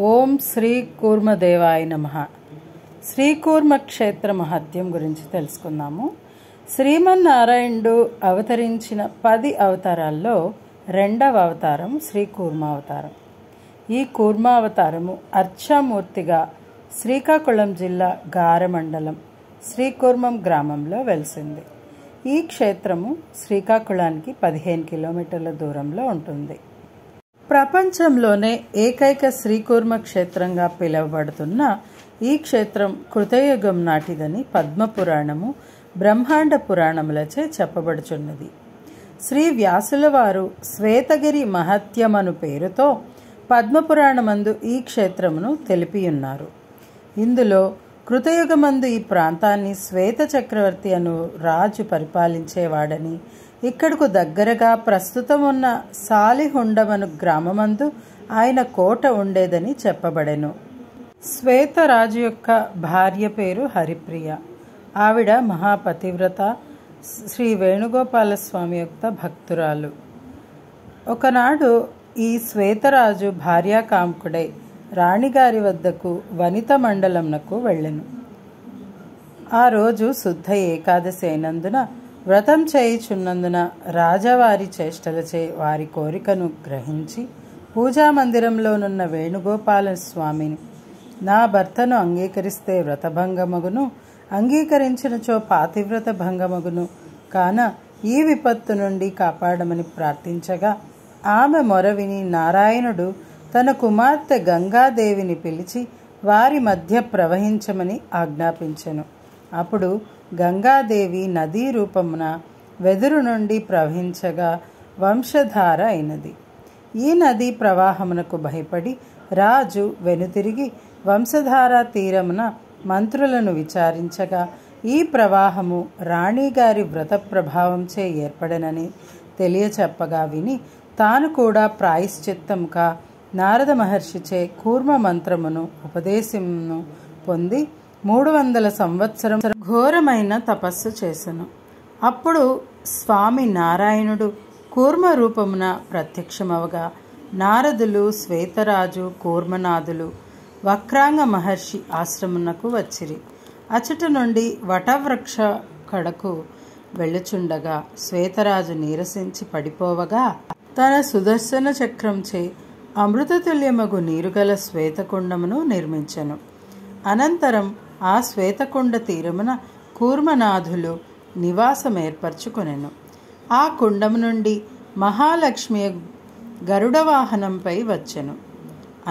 ఓం శ్రీ కూర్మదేవాయ నమః. శ్రీకూర్మ క్షేత్ర మహత్యం గురించి తెలుసుకుందాము. శ్రీమన్నారాయణుడు అవతరించిన 10 అవతారాల్లో 2వ అవతారం శ్రీకూర్మావతారం. ఈ కూర్మావతారము అర్చామూర్తిగా శ్రీకాకుళం జిల్లా గార మండలం శ్రీకూర్మం గ్రామంలో వెలిసింది. ఈ క్షేత్రము శ్రీకాకుళానికి 15 కిలోమీటర్ల దూరంలో ఉంటుంది. ప్రపంచంలోనే ఏకైక శ్రీకూర్మ క్షేత్రంగా పిలువబడుతున్న ఈ క్షేత్రం కృతయుగం నాటిదని పద్మపురాణము, బ్రహ్మాండ పురాణములచే చెప్పబడుచున్నది. శ్రీ వ్యాసుల వారు శ్వేతగిరి మహత్యమను పేరుతో పద్మపురాణమందు ఈ క్షేత్రమును తెలిపియున్నారు. ఇందులో కృతయుగమందు ఈ ప్రాంతాన్ని శ్వేత చక్రవర్తి అను రాజు పరిపాలించేవాడని, ఇక్కడకు దగ్గరగా ప్రస్తుతం ఉన్న సాలిహుండమను గ్రామమందు ఆయన కోట ఉండేదని చెప్పబడెను. శ్వేతరాజు యొక్క భార్య పేరు హరిప్రియ. ఆవిడ మహాపతివ్రత, శ్రీ వేణుగోపాల స్వామి యొక్క భక్తురాలు. ఒకనాడు ఈ శ్వేతరాజు భార్యాకాముకుడై రాణిగారి వద్దకు వనిత మండలంనకు వెళ్ళెను. ఆ రోజు శుద్ధ ఏకాదశి అయినందున వ్రతం చేయుచున్నందున రాజావారి చేష్టలచే వారి కోరికను గ్రహించి పూజామందిరంలోనున్న వేణుగోపాల స్వామిని, నా భర్తను అంగీకరిస్తే వ్రతభంగమగును, అంగీకరించినచో పాతివ్రత భంగమగును కాన ఈ విపత్తు నుండి కాపాడమని ప్రార్థించగా, ఆమె మొర విని నారాయణుడు తన కుమార్తె గంగాదేవిని పిలిచి వారి మధ్య ప్రవహించమని ఆజ్ఞాపించెను. అప్పుడు గంగాదేవి నదీ రూపమున వెదురు నుండి ప్రవహించగా వంశధార అయినది. ఈ నదీ ప్రవాహమునకు భయపడి రాజు వెనుతిరిగి వంశధార తీరమున మంత్రులను విచారించగా, ఈ ప్రవాహము రాణిగారి వ్రత ప్రభావంచే ఏర్పడనని తెలియచెప్పగా విని తాను కూడా ప్రాయశ్చిత్తంగా నారద మహర్షిచే కూర్మ మంత్రమును ఉపదేశమును పొంది 300 సంవత్సరం ఘోరమైన తపస్సు చేసెను. అప్పుడు స్వామి నారాయణుడు కూర్మ రూపమున ప్రత్యక్షమవగా, నారదులు, శ్వేతరాజు, కూర్మనాథులు వక్రాంగ మహర్షి ఆశ్రమునకు వచ్చిరి. అచట నుండి వటవృక్ష కడకు వెళ్ళుచుండగా శ్వేతరాజు నీరసించి పడిపోవగా, తన సుదర్శన చక్రంచే అమృతతుల్యమగు నీరుగల శ్వేతకుండమును నిర్మించెను. అనంతరం ఆ శ్వేతకుండ తీరమున కూర్మనాథులు నివాసం ఏర్పరచుకొనెను. ఆ కుండము నుండి మహాలక్ష్మి గరుడవాహనంపై వచ్చెను.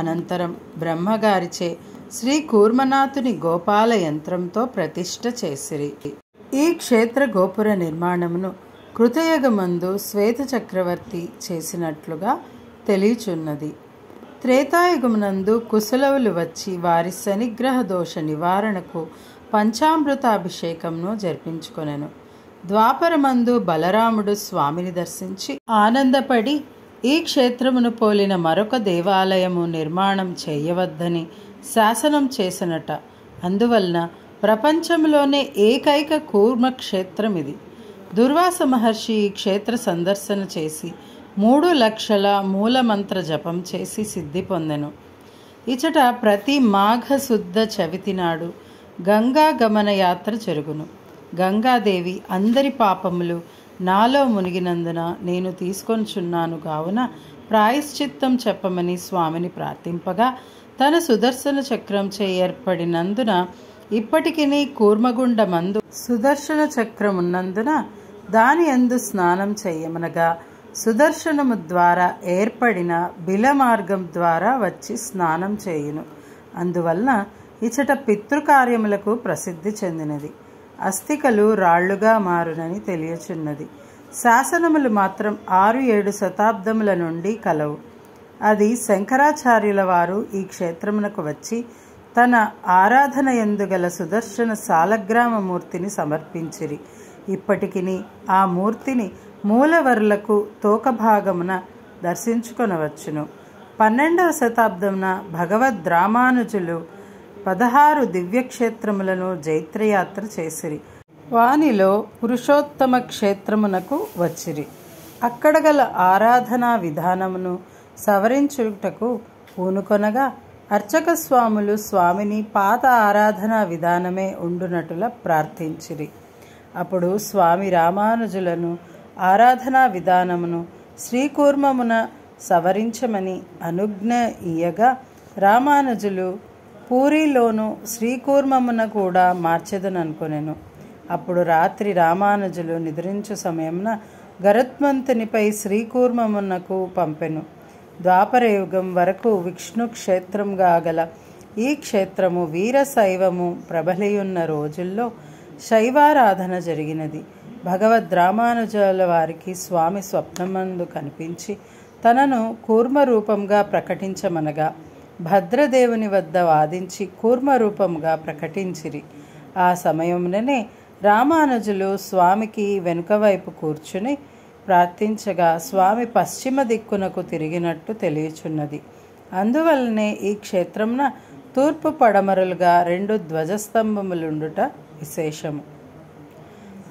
అనంతరం బ్రహ్మగారిచే శ్రీ కూర్మనాథుని గోపాల యంత్రంతో ప్రతిష్ఠ చేసిరి. ఈ క్షేత్ర గోపుర నిర్మాణమును కృతయుగమందు శ్వేత చక్రవర్తి చేసినట్లుగా తెలియచున్నది. త్రేతాయుగమునందు కుశలవులు వచ్చి వారి శనిగ్రహ దోష నివారణకు పంచామృతాభిషేకంను జరిపించుకొనెను. ద్వాపరమందు బలరాముడు స్వామిని దర్శించి ఆనందపడి ఈ క్షేత్రమును పోలిన మరొక దేవాలయము నిర్మాణం చేయవద్దని శాసనం చేసినట. అందువలన ప్రపంచంలోనే ఏకైక కూర్మ క్షేత్రం ఇది. దుర్వాస మహర్షి ఈ క్షేత్ర సందర్శన చేసి 3 లక్షల మూలమంత్ర జపం చేసి సిద్ధి పొందెను. ఇచట ప్రతి మాఘ శుద్ధ చవితి నాడు గంగా గమన యాత్ర జరుగును. గంగాదేవి అందరి పాపములు నాలో మునిగినందున నేను తీసుకొనిచున్నాను కావున ప్రాయశ్చిత్తం చెప్పమని స్వామిని ప్రార్థింపగా, తన సుదర్శన చక్రంచే ఏర్పడినందున ఇప్పటికినీ కూర్మగుండ మందు సుదర్శన చక్రం ఉన్నందున దాని యందు స్నానం చేయమనగా, సుదర్శనము ద్వారా ఏర్పడిన బిల మార్గం ద్వారా వచ్చి స్నానం చేయును. అందువలన ఇచట పితృకార్యములకు ప్రసిద్ధి చెందినది. అస్థికలు రాళ్లుగా మారునని తెలియచున్నది. శాసనములు మాత్రం 6-7 శతాబ్దముల నుండి కలవు. అది శంకరాచార్యుల వారు ఈ క్షేత్రమునకు వచ్చి తన ఆరాధన యందుగల సుదర్శన సాలగ్రామమూర్తిని సమర్పించిరి. ఇప్పటికిని ఆ మూర్తిని మూలవరులకు తోక భాగమున దర్శించుకొనవచ్చును. 12వ శతాబ్దమున భగవద్ రామానుజులు 16 దివ్యక్షేత్రములను జైత్రయాత్ర చేసిరి. వానిలో పురుషోత్తమ క్షేత్రమునకు వచ్చిరి. అక్కడ గల ఆరాధనా విధానమును సవరించుటకు పూనుకొనగా అర్చక స్వాములు స్వామిని పాత ఆరాధనా విధానమే ఉండునటుల ప్రార్థించిరి. అప్పుడు స్వామి రామానుజులను ఆరాధనా విధానమును శ్రీకూర్మమున సవరించమని అనుజ్ఞ ఇయ్యగా రామానుజులు పూరిలోను శ్రీకూర్మమున కూడా మార్చెదననుకొనెను. అప్పుడు రాత్రి రామానుజులు నిద్రించు సమయమున గరుత్మంతునిపై శ్రీకూర్మమునకు పంపెను. ద్వాపరయుగం వరకు విష్ణు క్షేత్రంగా గల ఈ క్షేత్రము వీరశైవము ప్రబలియున్న రోజుల్లో శైవారాధన జరిగినది. భగవద్ రామానుజుల వారికి స్వామి స్వప్నమందు కనిపించి తనను కూర్మరూపంగా ప్రకటించమనగా భద్రదేవుని వద్ద వాదించి కూర్మరూపంగా ప్రకటించిరి. ఆ సమయంలోనే రామానుజులు స్వామికి వెనుక వైపు కూర్చుని ప్రార్థించగా స్వామి పశ్చిమ దిక్కునకు తిరిగినట్టు తెలియచున్నది. అందువలనే ఈ క్షేత్రమున తూర్పు పడమరలుగా 2 ధ్వజస్తంభములుండుట విశేషము.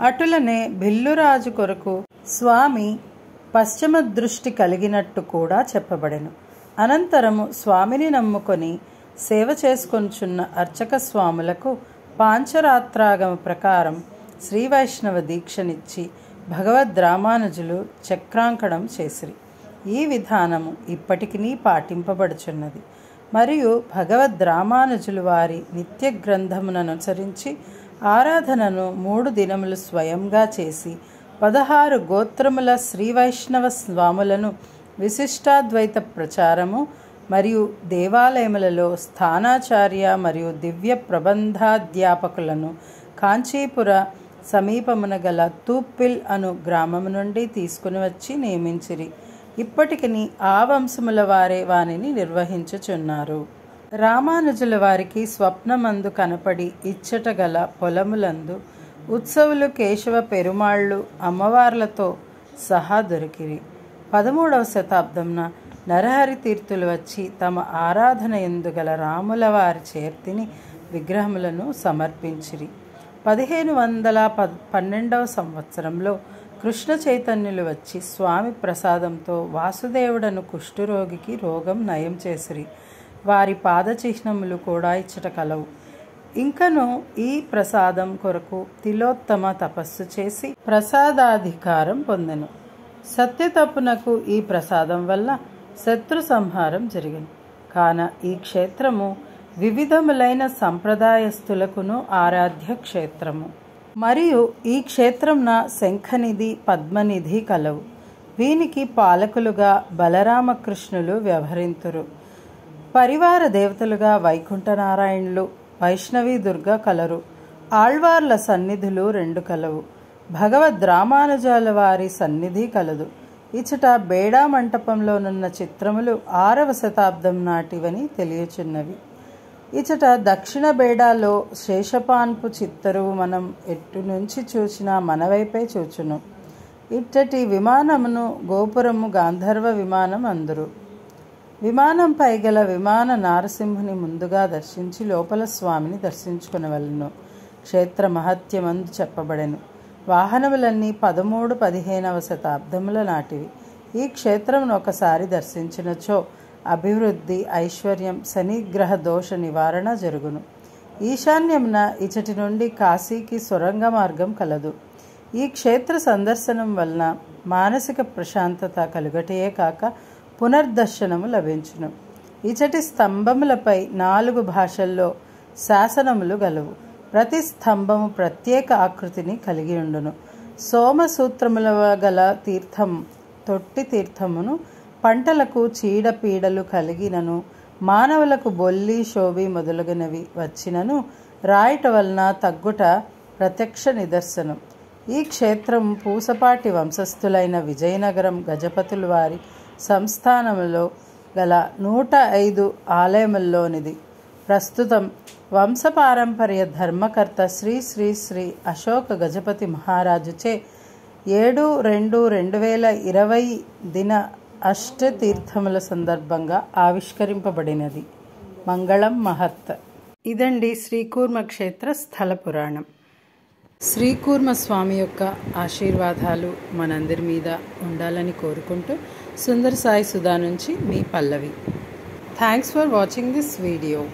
అటులనే బిల్లురాజు కొరకు స్వామి పశ్చిమ దృష్టి కలిగినట్టు కూడా చెప్పబడెను. అనంతరము స్వామిని నమ్ముకొని సేవ చేసుకొనుచున్న అర్చక స్వాములకు పాంచరాత్రాగమ ప్రకారం శ్రీవైష్ణవ దీక్షనిచ్చి భగవద్ రామానుజులు చక్రాంకణం చేసిరి. ఈ విధానము ఇప్పటికీ పాటింపబడుచున్నది. మరియు భగవద్ రామానుజులు వారి నిత్య గ్రంథముననుసరించి ఆరాధనను 3 దినములు స్వయంగా చేసి 16 గోత్రముల శ్రీవైష్ణవ స్వాములను విశిష్టాద్వైత ప్రచారము మరియు దేవాలయములలో స్థానాచార్య మరియు దివ్య ప్రబంధాధ్యాపకులను కాంచీపుర సమీపమున గల తూప్పిల్ అను గ్రామము నుండి తీసుకుని వచ్చి నియమించిరి. ఇప్పటికి ఆ వంశముల వారే వానిని నిర్వహించుచున్నారు. రామానుజుల వారికి స్వప్నమందు కనపడి ఇచ్చట గల పొలములందు ఉత్సవులు కేశవ పెరుమాళ్ళు అమ్మవార్లతో సహా దొరికిరి. 13వ శతాబ్దంన నరహరి తీర్థులు వచ్చి తమ ఆరాధన ఎందుగల రాముల వారి చేర్తిని విగ్రహములను సమర్పించిరి. 1512వ సంవత్సరంలో కృష్ణ చైతన్యులు వచ్చి స్వామి ప్రసాదంతో వాసుదేవుడను కుష్ఠరోగికి రోగం నయం చేసిరి. వారి పాదచిహ్నములు కూడా ఇచ్చట కలవు. ఇంకను ఈ ప్రసాదం కొరకు తిలోత్తమ తపస్సు చేసి ప్రసాదాధికారం పొందెను. సత్యతప్పునకు ఈ ప్రసాదం వల్ల శత్రు సంహారం జరిగింది. కాన ఈ క్షేత్రము వివిధములైన సంప్రదాయస్థులకును ఆరాధ్య క్షేత్రము. మరియు ఈ క్షేత్రంన శంఖనిధి పద్మనిధి కలవు. వీనికి పాలకులుగా బలరామకృష్ణులు వ్యవహరింతురు. పరివార దేవతలుగా వైకుంఠనారాయణులు వైష్ణవి దుర్గ కలరు. ఆళ్వార్ల సన్నిధులు 2 కలవు. భగవద్ రామానుజాల వారి సన్నిధి కలదు. ఇచ్చట బేడా మంటపంలోనున్న చిత్రములు 6వ శతాబ్దం నాటివని తెలియచున్నవి. ఇచ్చట దక్షిణ బేడాలో శేషపాన్పు చిత్తరువు మనం ఎటు నుంచి చూసినా మనవైపే చూచును. ఇట్టటి విమానమును గోపురము గాంధర్వ విమానం అందురు. విమానంపై గల విమాన నారసింహుని ముందుగా దర్శించి లోపల స్వామిని దర్శించుకునవలను. క్షేత్ర మహత్యమందు చెప్పబడెను. వాహనములన్నీ 13-15వ శతాబ్దముల నాటివి. ఈ క్షేత్రమును ఒకసారి దర్శించినచో అభివృద్ధి, ఐశ్వర్యం, శనిగ్రహ దోష నివారణ జరుగును. ఈశాన్యమున ఇచటి నుండి కాశీకి సొరంగ మార్గం కలదు. ఈ క్షేత్ర సందర్శనం వలన మానసిక ప్రశాంతత కలుగటయే కాక పునర్దర్శనము లభించును. ఇచటి స్తంభములపై 4 భాషల్లో శాసనములు గలవు. ప్రతి స్తంభము ప్రత్యేక ఆకృతిని కలిగి ఉండును. సోమసూత్రముల గల తీర్థం తొట్టి తీర్థమును పంటలకు చీడపీడలు కలిగినను మానవులకు బొల్లి శోభి మొదలగునవి వచ్చినను రాయట వలన తగ్గుట ప్రత్యక్ష నిదర్శనం. ఈ క్షేత్రం పూసపాటి వంశస్థులైన విజయనగరం గజపతుల వారి సంస్థానములో గల 105 ఆలయముల్లోనిది. ప్రస్తుతం వంశపారంపర్య ధర్మకర్త శ్రీ శ్రీ శ్రీ అశోక గజపతి మహారాజుచే 7/2/2020 దిన అష్టతీర్థముల సందర్భంగా ఆవిష్కరింపబడినది. మంగళం మహత్. ఇదండి శ్రీకూర్మ క్షేత్ర స్థల పురాణం. శ్రీకూర్మ స్వామి యొక్క ఆశీర్వాదాలు మనందరి మీద ఉండాలని కోరుకుంటూ సుందర సాయి సుధా నుంచి మీ పల్లవి. Thanks for watching this video.